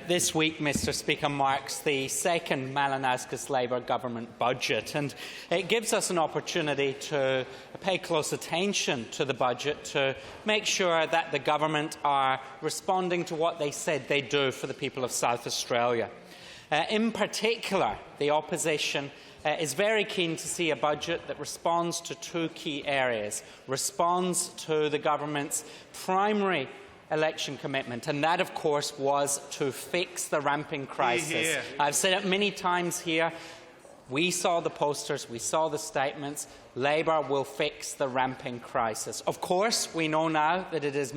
This week, Mr Speaker, marks the second Malinowskis Labour government budget, and it gives us an opportunity to pay close attention to the budget to make sure that the government are responding to what they said they'd do for the people of South Australia. In particular, the opposition is very keen to see a budget that responds to two key areas, responds to the government's primary election commitment, and that, of course, was to fix the ramping crisis. I've said it many times here. We saw the posters, we saw the statements. Labour will fix the ramping crisis. Of course, we know now that it is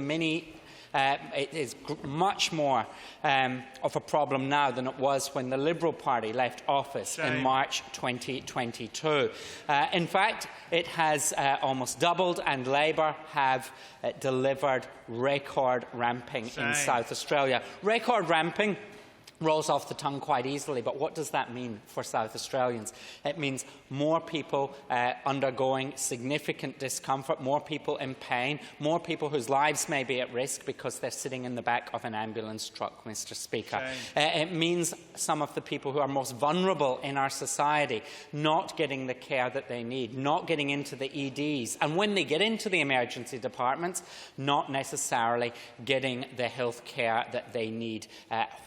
much more of a problem now than it was when the Liberal Party left office in March 2022. In fact, it has almost doubled, and Labour have delivered record ramping in South Australia. Record ramping rolls off the tongue quite easily, but what does that mean for South Australians? It means more people undergoing significant discomfort, more people in pain, more people whose lives may be at risk because they're sitting in the back of an ambulance truck, Mr Speaker. It means some of the people who are most vulnerable in our society not getting the care that they need, not getting into the EDs, and when they get into the emergency departments, not necessarily getting the health care that they need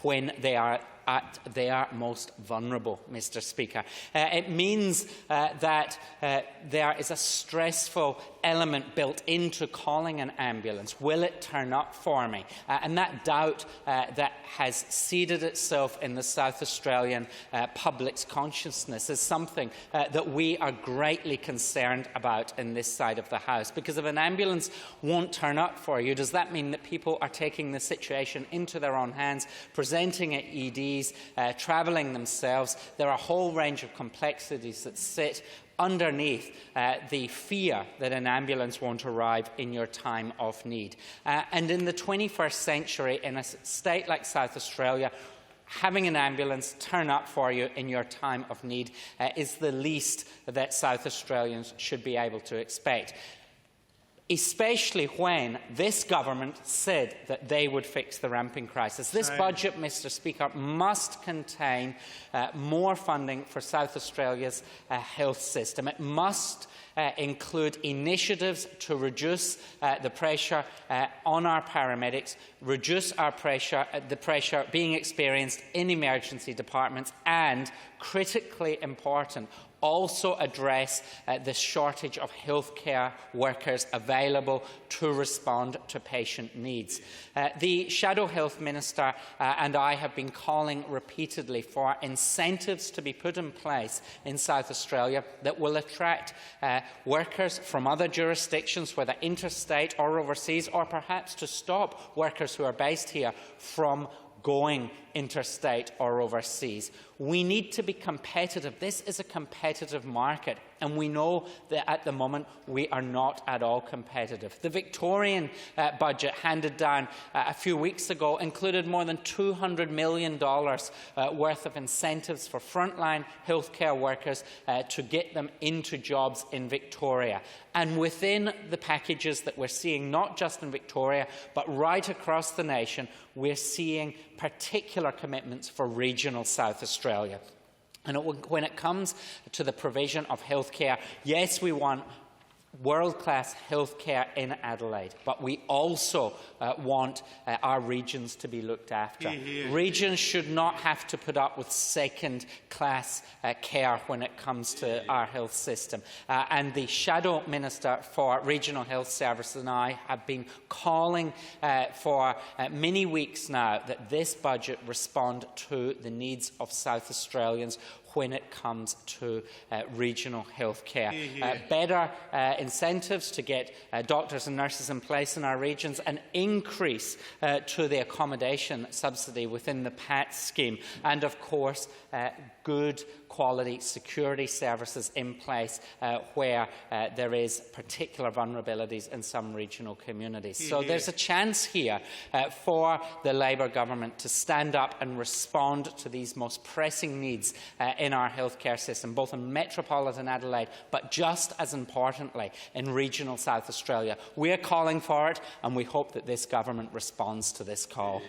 when they are at their most vulnerable, Mr Speaker. It means that there is a stressful element built into calling an ambulance. Will it turn up for me? And that doubt that has seeded itself in the South Australian public's consciousness is something that we are greatly concerned about in this side of the House. Because if an ambulance won't turn up for you, does that mean that people are taking the situation into their own hands, presenting at EDs, travelling themselves? There are a whole range of complexities that sit underneath the fear that an ambulance won't arrive in your time of need. And in the 21st century, in a state like South Australia, having an ambulance turn up for you in your time of need is the least that South Australians should be able to expect, especially when this government said that they would fix the ramping crisis. This budget, Mr Speaker, must contain more funding for South Australia's health system. It must include initiatives to reduce the pressure on our paramedics, reduce the pressure being experienced in emergency departments, and, critically important, also address the shortage of healthcare workers available to respond to patient needs. The Shadow Health Minister and I have been calling repeatedly for incentives to be put in place in South Australia that will attract workers from other jurisdictions, whether interstate or overseas, or perhaps to stop workers who are based here from going interstate or overseas. We need to be competitive. This is a competitive market, and we know that at the moment we are not at all competitive. The Victorian budget handed down a few weeks ago included more than $200 million worth of incentives for frontline healthcare workers to get them into jobs in Victoria. And within the packages that we're seeing, not just in Victoria, but right across the nation, we're seeing particular commitments for regional South Australia. And when it comes to the provision of healthcare, yes, we want world-class healthcare in Adelaide, but we also want our regions to be looked after. Regions should not have to put up with second-class care when it comes to our health system. And the Shadow Minister for Regional Health Services and I have been calling for many weeks now that this budget respond to the needs of South Australians when it comes to regional health care. Better incentives to get doctors and nurses in place in our regions, an increase to the accommodation subsidy within the PAT scheme, and of course good quality security services in place where there is particular vulnerabilities in some regional communities. So there's a chance here for the Labour government to stand up and respond to these most pressing needs in our healthcare system, both in metropolitan Adelaide, but just as importantly in regional South Australia. We are calling for it, and we hope that this government responds to this call.